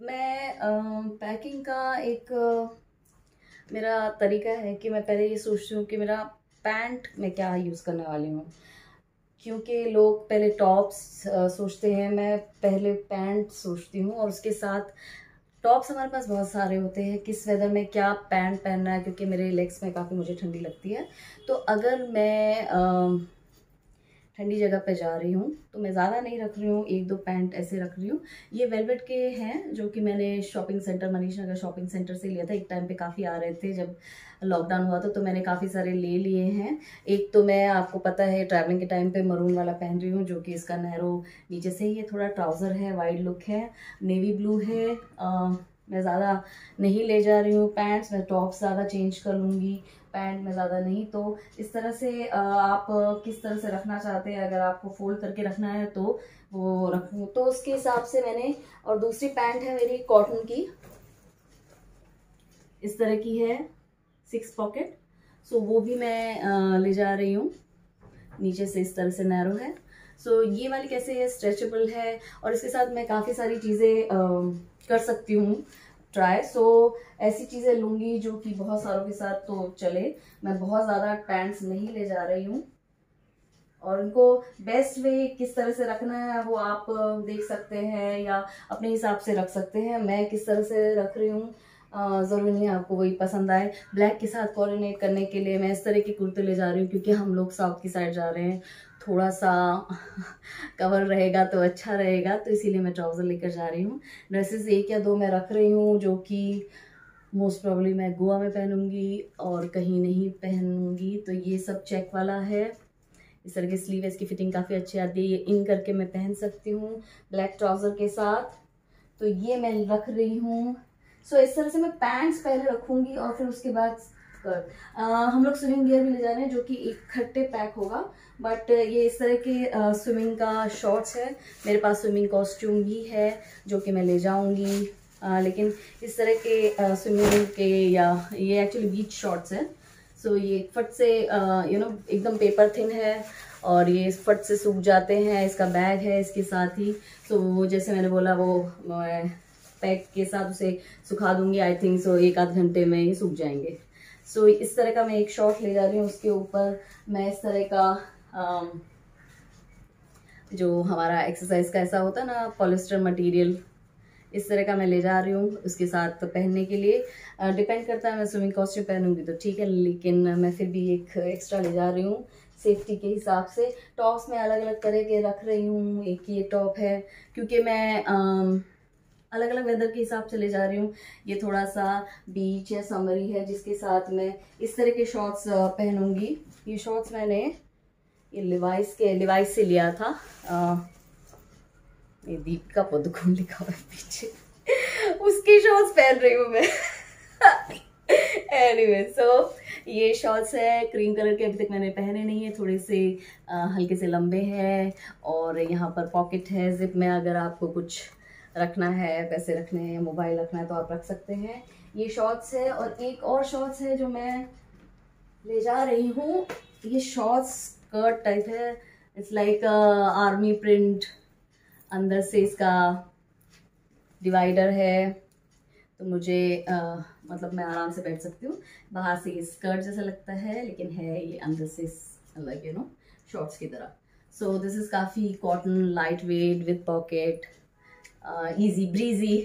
मैं पैकिंग का एक मेरा तरीका है कि मैं पहले ये सोचती हूँ कि मेरा पैंट मैं क्या यूज़ करने वाली हूँ। क्योंकि लोग पहले टॉप्स सोचते हैं, मैं पहले पैंट सोचती हूँ और उसके साथ टॉप्स हमारे पास बहुत सारे होते हैं, किस वेदर में क्या पैंट पहनना है, क्योंकि मेरे लेग्स में काफ़ी मुझे ठंडी लगती है। तो अगर मैं ठंडी जगह पे जा रही हूँ तो मैं ज़्यादा नहीं रख रही हूँ, एक दो पैंट ऐसे रख रही हूँ। ये वेलवेट के हैं जो कि मैंने shopping centre, Manish Nagar shopping centre से लिया था। एक टाइम पे काफ़ी आ रहे थे जब लॉकडाउन हुआ था, तो मैंने काफ़ी सारे ले लिए हैं। एक तो मैं, आपको पता है, ट्रैवलिंग के टाइम पे मरून वाला पहन रही हूँ, जो कि इसका नैरो नीचे से ही है, थोड़ा ट्राउज़र है, वाइड लुक है, नेवी ब्लू है। मैं ज़्यादा नहीं ले जा रही हूँ पैंट्स, मैं टॉप्स ज़्यादा चेंज कर लूँगी, पैंट में ज़्यादा नहीं। तो इस तरह से आप किस तरह से रखना चाहते हैं, अगर आपको फोल्ड करके रखना है तो वो रखूँ, तो उसके हिसाब से मैंने। और दूसरी पैंट है मेरी कॉटन की, इस तरह की है, 6 पॉकेट। सो वो भी मैं ले जा रही हूँ, नीचे से इस तरह से नैरो है। सो ये वाली कैसे है, स्ट्रेचेबल है और इसके साथ मैं काफ़ी सारी चीज़ें कर सकती हूँ ट्राई। सो ऐसी चीज़ें लूँगी जो कि बहुत सारों के साथ तो चले। मैं बहुत ज़्यादा पैंट्स नहीं ले जा रही हूँ और उनको बेस्ट वे किस तरह से रखना है वो आप देख सकते हैं या अपने हिसाब से रख सकते हैं। मैं किस तरह से रख रही हूँ, ज़रूरी नहीं आपको वही पसंद आए। ब्लैक के साथ कोऑर्डिनेट करने के लिए मैं इस तरह के कुर्ते ले जा रही हूँ, क्योंकि हम लोग साउथ की साइड जा रहे हैं, थोड़ा सा कवर रहेगा तो अच्छा रहेगा, तो इसीलिए मैं ट्राउज़र लेकर जा रही हूँ। ड्रेसेस एक या दो मैं रख रही हूँ जो कि मोस्ट प्रॉब्ली मैं गोवा में पहनूंगी और कहीं नहीं पहनूंगी। तो ये सब चेक वाला है, इस तरह की स्लीव है, इसकी फिटिंग काफ़ी अच्छी आती है, ये इन करके मैं पहन सकती हूँ ब्लैक ट्राउज़र के साथ। तो ये मैं रख रही हूँ। सो इस तरह से मैं पैंट्स पहले रखूँगी और फिर उसके बाद स्कर्ट। हम लोग स्विमिंग गियर भी ले जा रहे हैं जो कि इकट्ठे पैक होगा, बट ये इस तरह के स्विमिंग का शॉर्ट्स है। मेरे पास स्विमिंग कॉस्ट्यूम भी है जो कि मैं ले जाऊँगी, लेकिन इस तरह के स्विमिंग के, या ये एक्चुअली बीच शॉर्ट्स है। सो ये फट से एकदम पेपर थिन है और ये फट से सूख जाते हैं। इसका बैग है इसके साथ ही। सो वो जैसे मैंने बोला, वो पैक के साथ उसे सुखा दूंगी, आई थिंक सो 1 आध घंटे में ये सूख जाएंगे। सो इस तरह का मैं एक शॉर्ट ले जा रही हूँ, उसके ऊपर मैं इस तरह का जो हमारा एक्सरसाइज का ऐसा होता है ना, पॉलिस्टर मटेरियल, इस तरह का मैं ले जा रही हूँ उसके साथ तो पहनने के लिए। डिपेंड करता है, मैं स्विमिंग कॉस्ट्यूम पहनूंगी तो ठीक है, लेकिन मैं फिर भी एक एक्स्ट्रा ले जा रही हूँ सेफ्टी के हिसाब से। टॉप्स में अलग अलग तरह के रख रही हूँ, एक ये टॉप है क्योंकि मैं अलग अलग वेदर के हिसाब से ले जा रही हूँ। ये थोड़ा सा बीच या समरी है, जिसके साथ मैं इस तरह के शॉर्ट्स पहनूंगी। ये शॉर्ट्स मैंने ये लिवाइस से लिया था। ये दीपिका पादुकोण लिखा हुआ है पीछे, उसकी शॉर्ट्स पहन रही हूँ मैं। एनीवे, सो ये शॉर्ट्स है क्रीम कलर के, अभी तक मैंने पहने नहीं है, थोड़े से हल्के से लंबे हैं और यहाँ पर पॉकेट है जिप में, अगर आपको कुछ रखना है, पैसे रखने हैं, मोबाइल रखना है तो आप रख सकते हैं। ये शॉर्ट्स है और एक और शॉर्ट्स है जो मैं ले जा रही हूँ। ये शॉर्ट्स स्कर्ट टाइप है, इट्स लाइक आर्मी प्रिंट, अंदर से इसका डिवाइडर है, तो मुझे मतलब मैं आराम से बैठ सकती हूँ। बाहर से ये स्कर्ट जैसा लगता है, लेकिन है ये अंदर से लाइक शॉर्ट्स की तरह। सो दिस इज़ काफ़ी cotton, light weight, with pocket, easy breezy.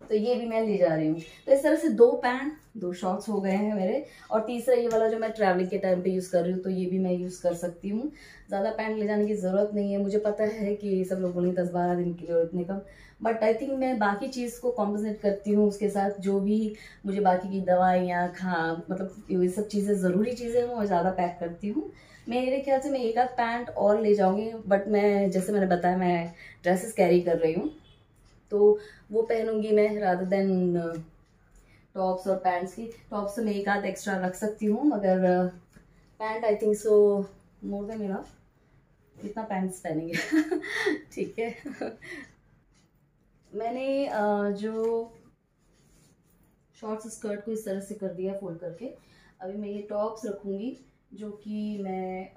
तो ये भी मैं ले जा रही हूँ। तो इस तरह से 2 पैंट, 2 शॉर्ट्स हो गए हैं मेरे। और तीसरा ये वाला जो मैं ट्रैवलिंग के टाइम पे यूज़ कर रही हूँ, तो ये भी मैं यूज़ कर सकती हूँ। ज़्यादा पैंट ले जाने की ज़रूरत नहीं है। मुझे पता है कि सब लोग बोलेंगे 10-12 दिन के लिए और इतने कम, बट आई थिंक मैं बाकी चीज़ को कॉम्पनसेट करती हूँ उसके साथ। जो भी मुझे बाकी की दवाइयाँ, मतलब ये सब चीज़ें, ज़रूरी चीज़ें वो ज़्यादा पैक करती हूँ। मेरे ख्याल से मैं 1 आध पैंट और ले जाऊँगी, बट मैं, जैसे मैंने बताया, मैं ड्रेसेस कैरी कर रही हूँ तो वो पहनूंगी मैं, रादर देन टॉप्स और पैंट्स की। टॉप्स से मैं 1 आध एक्स्ट्रा रख सकती हूँ, मगर pant I think so more than enough, इतना पैंट्स पहनेंगे। ठीक है। मैंने जो शॉर्ट्स स्कर्ट को इस तरह से कर दिया फोल्ड करके। अभी मैं ये टॉप्स रखूँगी जो कि मैं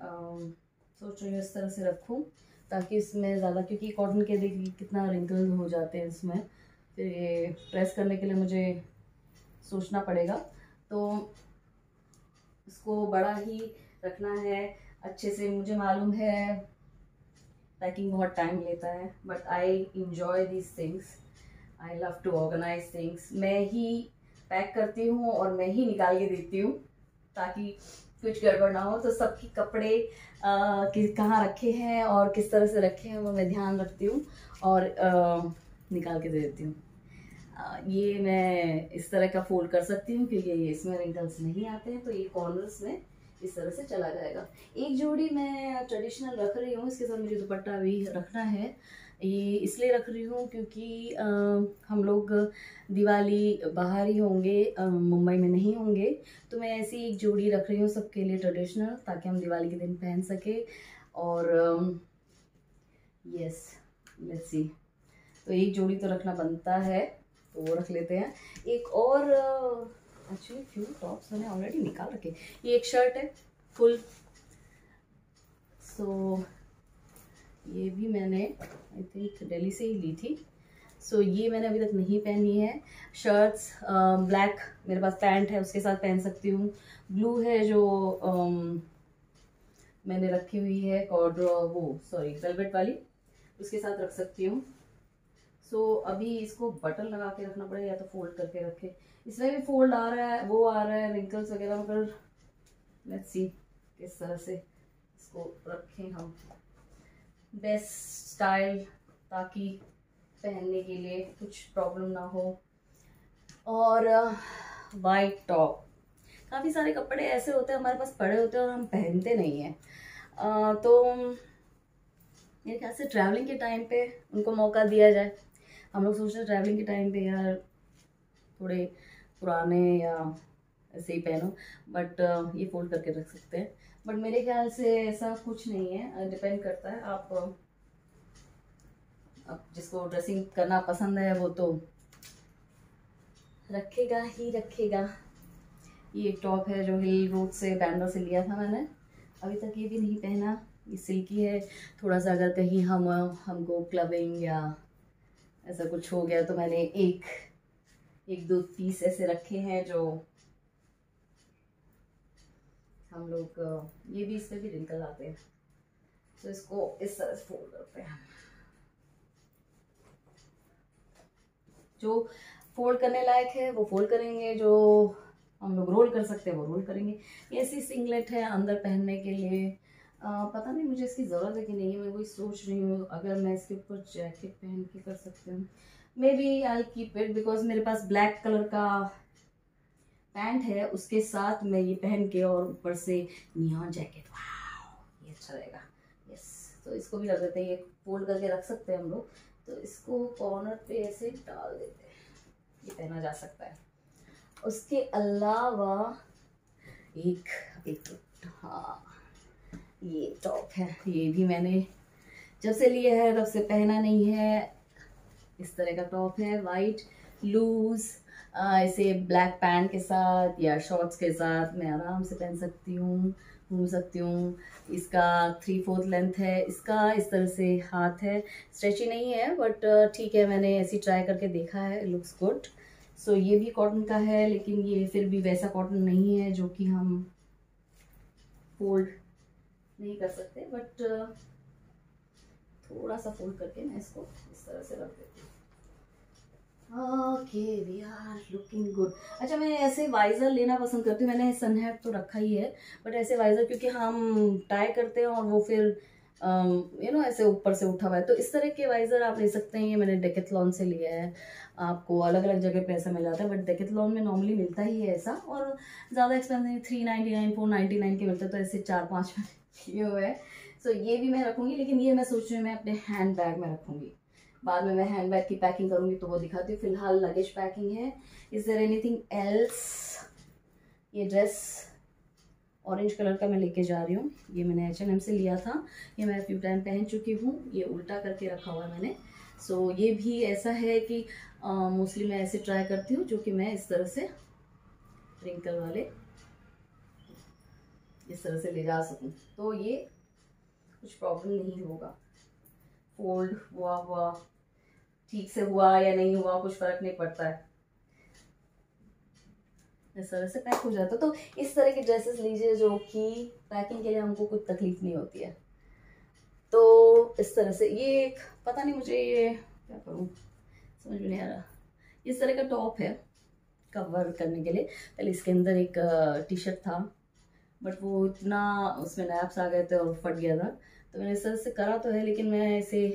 सोच रही हूँ इस तरह से रखूँ, ताकि इसमें ज़्यादा, क्योंकि कॉटन के देखिए कितना रिंकल हो जाते हैं इसमें, फिर ये प्रेस करने के लिए मुझे सोचना पड़ेगा, तो इसको बड़ा ही रखना है अच्छे से। मुझे मालूम है पैकिंग बहुत टाइम लेता है, but I enjoy these things, I love to organise things. मैं ही पैक करती हूँ और मैं ही निकाल के देती हूँ, ताकि कुछ गड़बड़ ना हो। तो सबके कपड़े कहाँ रखे हैं और किस तरह से रखे हैं वो मैं ध्यान रखती हूँ और निकाल के दे देती हूँ। ये मैं इस तरह का फोल्ड कर सकती हूँ क्योंकि ये इसमें रिंकल्स नहीं आते हैं, तो ये कॉर्नर्स में इस तरह से चला जाएगा। एक जोड़ी मैं ट्रेडिशनल रख रही हूँ, इसके साथ मुझे दुपट्टा भी रखना है। ये इसलिए रख रही हूँ क्योंकि हम लोग दिवाली बाहर ही होंगे, मुंबई में नहीं होंगे, तो मैं ऐसी एक जोड़ी रख रही हूँ सबके लिए ट्रेडिशनल, ताकि हम दिवाली के दिन पहन सके। और यस, लेट्स सी, तो एक जोड़ी तो रखना बनता है, तो वो रख लेते हैं। एक और एक्चुअली फ्यू टॉप्स मैंने ऑलरेडी निकाल रखे। ये एक शर्ट है फुल, सो ये भी मैंने आई थिंक दिल्ली से ही ली थी। सो ये मैंने अभी तक नहीं पहनी है। शर्ट्स ब्लैक मेरे पास पैंट है, उसके साथ पहन सकती हूँ। ब्लू है जो मैंने रखी हुई है वेलवेट वाली, उसके साथ रख सकती हूँ। सो अभी इसको बटन लगा के रखना पड़ेगा या तो फोल्ड करके रखे। इसमें भी फोल्ड आ रहा है, वो आ रहा है रिंकल्स वगैरह, मगर लेट्स सी किस तरह से इसको रखें हम बेस्ट स्टाइल, ताकि पहनने के लिए कुछ प्रॉब्लम ना हो। और वाइट टॉप, काफ़ी सारे कपड़े ऐसे होते हैं हमारे पास पड़े होते हैं और हम पहनते नहीं हैं, तो मेरे ख्याल से ट्रैवलिंग के टाइम पे उनको मौका दिया जाए। हम लोग सोचते हैं ट्रैवलिंग के टाइम पे यार थोड़े पुराने या ऐसे ही पहनो, बट ये फोल्ड करके रख सकते हैं। बट मेरे ख्याल से ऐसा कुछ नहीं है, डिपेंड करता है। आप जिसको ड्रेसिंग करना पसंद है वो तो रखेगा ही रखेगा। ये एक टॉप है जो हिल रोड से बैंड्रा से लिया था मैंने, अभी तक ये भी नहीं पहना। ये सिल्की है, थोड़ा सा अगर कहीं हमको क्लबिंग या ऐसा कुछ हो गया तो मैंने एक दो पीस ऐसे रखे हैं जो हम लोग, ये भी इसमें भी रिंकल आते हैं, तो इसको इस तरह से फोल्ड करते हैं। जो फोल्ड करने लायक है वो फोल्ड करेंगे, जो हम लोग रोल कर सकते हैं वो रोल करेंगे। ये ऐसी सिंगलेट है अंदर पहनने के लिए, पता नहीं मुझे इसकी ज़रूरत है कि नहीं, मैं वही सोच रही हूँ। अगर मैं इसके ऊपर जैकेट पहन के कर सकती हूँ, maybe I keep it, because मेरे पास ब्लैक कलर का पैंट है, उसके साथ मैं ये पहन के और ऊपर से नियॉन जैकेट, वाह ये अच्छा रहेगा। यस, तो इसको भी रख देते हैं, ये फोल्ड करके रख सकते हैं हम लोग। तो इसको कॉर्नर पे ऐसे डाल देते हैं, ये पहना जा सकता है। उसके अलावा एक हाँ, ये टॉप है, ये भी मैंने जब से लिया है तब से पहना नहीं है। इस तरह का टॉप है, वाइट लूज, इसे ब्लैक पैंट के साथ या शॉर्ट्स के साथ मैं आराम से पहन सकती हूँ, घूम सकती हूँ। इसका 3/4 लेंथ है, इसका इस तरह से हाथ है, स्ट्रेची नहीं है बट ठीक है, मैंने ऐसी ट्राई करके देखा है, लुक्स गुड। सो ये भी कॉटन का है, लेकिन ये फिर भी वैसा कॉटन नहीं है जो कि हम फोल्ड नहीं कर सकते, बट थोड़ा सा फोल्ड करके मैं इसको इस तरह से रख देती हूँ। Okay, we are looking good. अच्छा, मैं ऐसे वाइज़र लेना पसंद करती हूँ, मैंने सन हैट तो रखा ही है, बट ऐसे वाइज़र क्योंकि हम टाई करते हैं और वो फिर ऐसे ऊपर से उठा हुआ है, तो इस तरह के वाइज़र आप ले सकते हैं। ये मैंने डेकेथलॉन से लिया है, आपको अलग अलग जगह पे ऐसा मिल जाता है, बट डेकेथलॉन में नॉर्मली मिलता ही है ऐसा, और ज़्यादा एक्सपेंसिव 399 499 के मिलते हैं, तो ऐसे 4-5 लिए हुए हैं। सो ये भी मैं रखूँगी, लेकिन ये मैं सोच रही हूँ मैं अपने हैंड बैग में रखूँगी, बाद में मैं हैंड बैग की पैकिंग करूँगी तो वो दिखाती हूँ। फिलहाल लगेज पैकिंग है। Is there anything else? ये ड्रेस ऑरेंज कलर का मैं लेके जा रही हूँ, ये मैंने H&M से लिया था, ये मैं फ्यू टाइम पहन चुकी हूँ, ये उल्टा करके रखा हुआ है मैंने। सो ये भी ऐसा है कि मोस्टली मैं ऐसे ट्राई करती हूँ जो कि मैं इस तरह से रिंकल वाले इस तरह से ले जा सकूँ, तो ये कुछ प्रॉब्लम नहीं होगा, फोल्ड हुआ ठीक से हुआ या नहीं हुआ कुछ फर्क नहीं पड़ता है, इस तरह से पैक हो जाता है। तो इस तरह के ड्रेसेस लीजिए जो कि पैकिंग के लिए हमको कुछ तकलीफ नहीं होती है। तो इस तरह से ये एक पता नहीं मुझे ये क्या करूँ समझ में नहीं आ रहा, इस तरह का टॉप है कवर करने के लिए। पहले इसके अंदर एक टी शर्ट था बट वो इतना उसमें नैप्स आ गए थे और फट गया था, तो मैंने इस तरह से करा तो है, लेकिन मैं ऐसे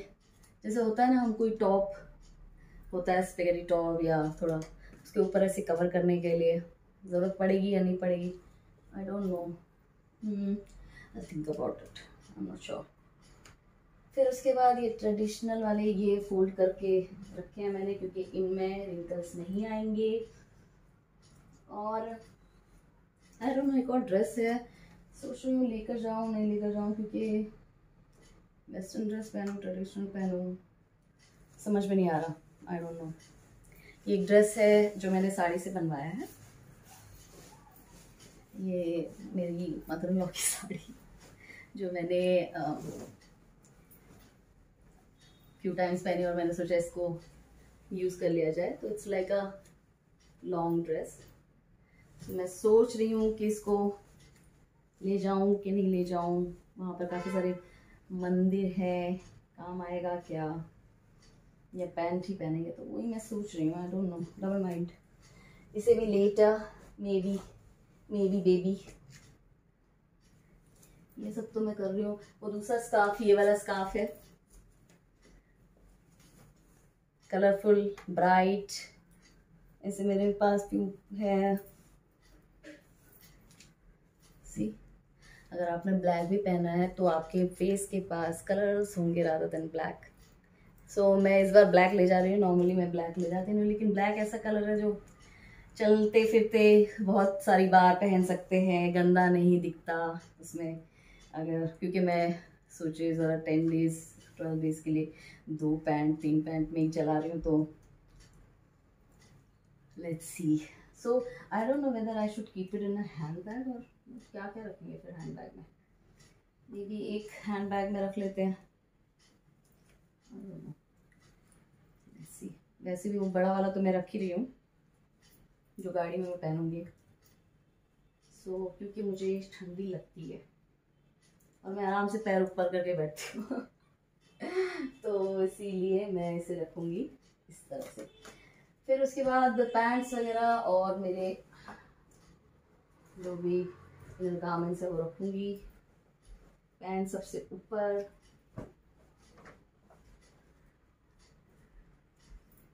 जैसे होता है ना हम कोई टॉप होता है स्पेगेटी टॉप या थोड़ा उसके ऊपर ऐसे कवर करने के लिए ज़रूरत पड़ेगी या नहीं पड़ेगी, I don't know, I think about it, I am not sure. फिर उसके बाद ये ट्रेडिशनल वाले ये फोल्ड करके रखे हैं मैंने क्योंकि इनमें रिंकल्स नहीं आएंगे। और आई डोंट नो एक और ड्रेस है, सोच रही हूँ लेकर जाऊँ नहीं लेकर जाऊँ, क्योंकि वेस्टर्न ड्रेस पहनूँ ट्रेडिशनल पहनूँ समझ में नहीं आ रहा, आई डोंट नो। ये एक ड्रेस है जो मैंने साड़ी से बनवाया है, ये मेरी मदर इन लॉ की साड़ी जो मैंने फ्यू टाइम्स पहनी और मैंने सोचा इसको यूज़ कर लिया जाए। तो it's like a long dress, तो मैं सोच रही हूँ कि इसको ले जाऊँ कि नहीं ले जाऊँ, वहाँ पर काफ़ी सारे मंदिर है, काम आएगा क्या या पैंट ही पहनेंगे, तो वही मैं सोच रही हूँ, I don't know, double mind. इसे भी लेटर मे बी बेबी, ये सब तो मैं कर रही हूँ। वो दूसरा स्कार्फ ये वाला स्कार्फ है कलरफुल ब्राइट, ऐसे मेरे पास भी है। सी अगर आपने ब्लैक भी पहना है तो आपके फेस के पास कलर्स होंगे रादर देन ब्लैक। सो मैं इस बार ब्लैक ले जा रही हूँ, नॉर्मली मैं ब्लैक ले जाती हूँ लेकिन ब्लैक ऐसा कलर है जो चलते फिरते बहुत सारी बार पहन सकते हैं, गंदा नहीं दिखता उसमें अगर, क्योंकि मैं सोचिए ज़रा 10 डेज़ 12 डेज़ के लिए 2 पैंट 3 पैंट में ही चला रही हूँ, तो let's see. So I don't know whether I should keep it in a hand bag, और क्या क्या रखेंगे फिर हैंड बैग में, ये भी एक हैंड बैग में रख लेते हैं, लेट्स सी। वैसे भी वो बड़ा वाला तो मैं रख ही रही हूँ जो गाड़ी में मैं पहनूंगी, सो क्योंकि मुझे ठंडी लगती है और मैं आराम से पैर ऊपर करके बैठती हूँ तो इसीलिए मैं इसे रखूँगी इस तरह से। फिर उसके बाद पैंट्स वगैरह और मेरे जो भी गारमेंट्स है वो रखूँगी, पैंट सबसे ऊपर,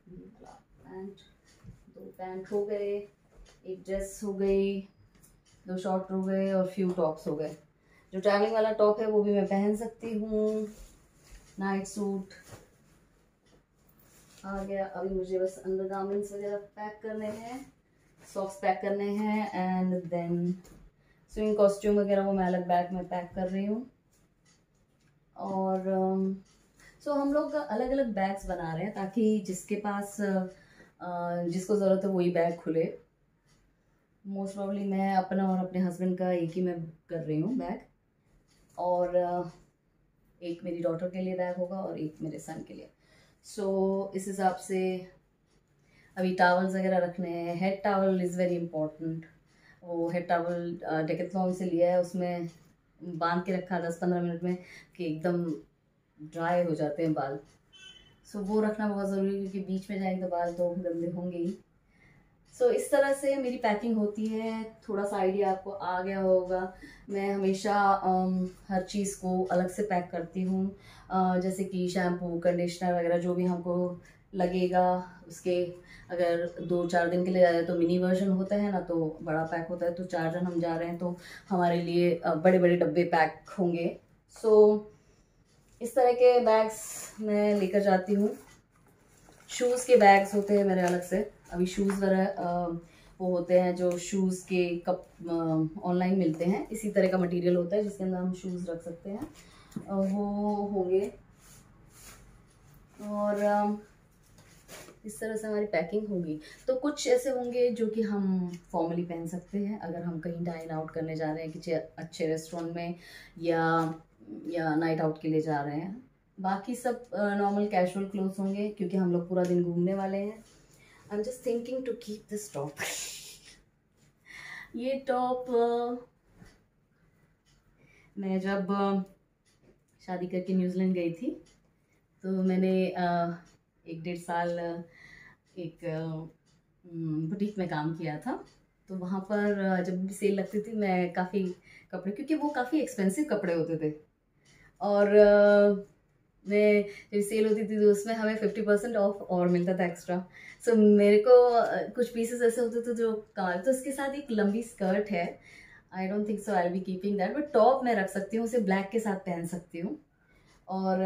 पैंट 2 पैंट हो गए, एक ड्रेस हो गई, 2 शॉर्ट हो गए और फ्यू टॉप्स हो गए। जो ट्रैवलिंग वाला टॉप है वो भी मैं पहन सकती हूँ, नाइट सूट आ गया। अभी मुझे बस अंडर गारमेंट्स वगैरह पैक करने हैं, सॉक्स पैक करने हैं एंड देन स्विमिंग कॉस्ट्यूम वगैरह वो मैं अलग बैग में पैक कर रही हूँ। और सो हम लोग अलग अलग बैग्स बना रहे हैं ताकि जिसके पास जिसको ज़रूरत है वही बैग खुले। मोस्ट प्रॉब्ली मैं अपना और अपने हस्बैंड का एक ही मैं कर रही हूँ बैग, और एक मेरी डॉटर के लिए बैग होगा और एक मेरे सन के लिए। सो इस हिसाब से अभी टावल्स वगैरह रखने हैं। Head towel is very important, वो हेड टावल डेकेथलॉन से लिया है, उसमें बांध के रखा 10-15 मिनट में कि एकदम ड्राई हो जाते हैं बाल। सो वो रखना बहुत ज़रूरी है क्योंकि बीच में जाएंगे तो बाल तो गंदे होंगे ही। सो इस तरह से मेरी पैकिंग होती है, थोड़ा सा आइडिया आपको आ गया होगा। मैं हमेशा हर चीज़ को अलग से पैक करती हूँ, जैसे कि शैम्पू कंडीशनर वगैरह जो भी हमको लगेगा उसके, अगर 2-4 दिन के लिए जा रहे हैं तो मिनी वर्जन होता है ना, तो बड़ा पैक होता है, तो 4 जन हम जा रहे हैं तो हमारे लिए बड़े बड़े डब्बे पैक होंगे। सो इस तरह के बैग्स मैं लेकर जाती हूँ। शूज़ के बैग्स होते हैं मेरे अलग से, अभी शूज़ वगैरह वो होते हैं जो शूज़ के कप ऑनलाइन मिलते हैं, इसी तरह का मटेरियल होता है जिसके अंदर हम शूज़ रख सकते हैं, वो होंगे। और इस तरह से हमारी पैकिंग होगी। तो कुछ ऐसे होंगे जो कि हम फॉर्मली पहन सकते हैं अगर हम कहीं डाइन आउट करने जा रहे हैं किसी अच्छे रेस्टोरेंट में या नाइट आउट के लिए जा रहे हैं, बाकी सब नॉर्मल कैजुअल क्लोथ्स होंगे क्योंकि हम लोग पूरा दिन घूमने वाले हैं। I am just thinking to keep this top. ये टॉप मैं जब शादी करके न्यूजीलैंड गई थी तो मैंने 1-1.5 साल एक बुटीक में काम किया था। तो वहाँ पर जब भी सेल लगती थी मैं काफ़ी कपड़े, क्योंकि वो काफ़ी एक्सपेंसिव कपड़े होते थे, और मैं जब सेल होती थी तो उसमें हमें 50% ऑफ और मिलता था एक्स्ट्रा। सो मेरे को कुछ पीसेस ऐसे होते थे जो तो उसके साथ एक लंबी स्कर्ट है, I don't think so I be keeping that, but top मैं रख सकती हूँ, उसे ब्लैक के साथ पहन सकती हूँ। और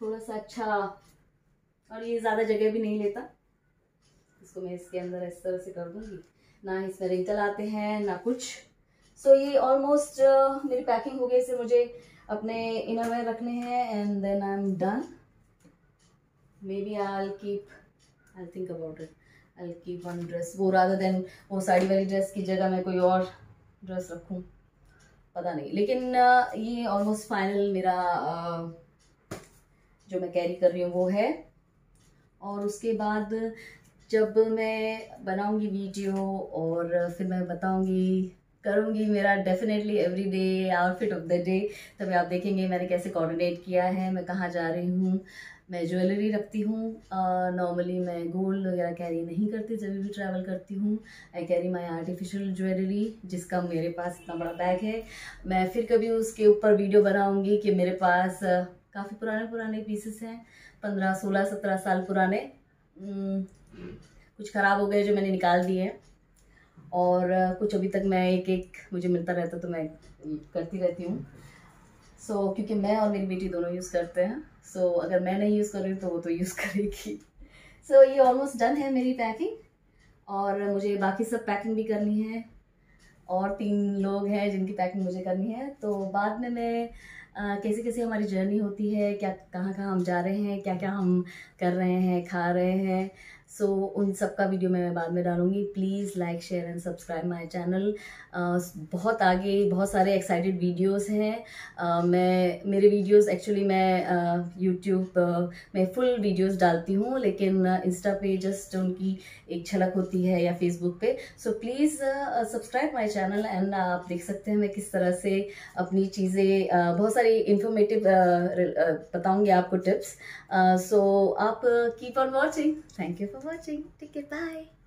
थोड़ा सा अच्छा, और ये ज़्यादा जगह भी नहीं लेता, इसको मैं इसके अंदर इस तरह से कर दूँगी, ना इसमें रिंकल आते हैं ना कुछ। सो ये ऑलमोस्ट मेरी पैकिंग हो गई। इसे मुझे अपने इनरवेयर रखने हैं and then I am done. Maybe I think about it, I keep one dress, वो रादर देन वो साड़ी वाली ड्रेस की जगह मैं कोई और ड्रेस रखूँ, पता नहीं। लेकिन ये ऑलमोस्ट फाइनल मेरा जो मैं कैरी कर रही हूँ वो है। और उसके बाद जब मैं बनाऊंगी वीडियो और फिर मैं बताऊंगी, करूंगी मेरा definitely everyday outfit of the day, तभी आप देखेंगे मैंने कैसे कोऑर्डिनेट किया है, मैं कहाँ जा रही हूँ। मैं ज्वेलरी रखती हूँ, नॉर्मली मैं गोल्ड वगैरह कैरी नहीं करती जब भी ट्रैवल करती हूँ। I carry my artificial jewellery, जिसका मेरे पास इतना बड़ा बैग है। मैं फिर कभी उसके ऊपर वीडियो बनाऊंगी कि मेरे पास काफ़ी पुराने पीसेस हैं, 15, 16, 17 साल पुराने, कुछ ख़राब हो गए जो मैंने निकाल दिए हैं, और कुछ अभी तक मैं एक मुझे मिलता रहता तो मैं करती रहती हूँ। सो क्योंकि मैं और मेरी बेटी दोनों यूज़ करते हैं, सो अगर मैं नहीं यूज़ कर रही हूँ तो वो तो यूज़ करेगी। सो ये ऑलमोस्ट डन है मेरी पैकिंग, और मुझे बाकी सब पैकिंग भी करनी है, और 3 लोग हैं जिनकी पैकिंग मुझे करनी है। तो बाद में मैं कैसे कैसे हमारी जर्नी होती है, क्या कहाँ कहाँ हम जा रहे हैं, क्या क्या हम कर रहे हैं, खा रहे हैं, सो उन सब का वीडियो मैं बाद में डालूंगी। Please like share and subscribe my channel. बहुत आगे बहुत सारे एक्साइटेड वीडियोस हैं। मेरे वीडियोस एक्चुअली मैं यूट्यूब में फुल वीडियोस डालती हूँ, लेकिन इंस्टा पे जस्ट उनकी एक झलक होती है, या फेसबुक पे। So please subscribe my channel and आप देख सकते हैं मैं किस तरह से अपनी चीज़ें बहुत सारी इंफॉर्मेटिव बताऊंगी आपको टिप्स। सो आप keep on watching. Thank you for watching. Take care, bye.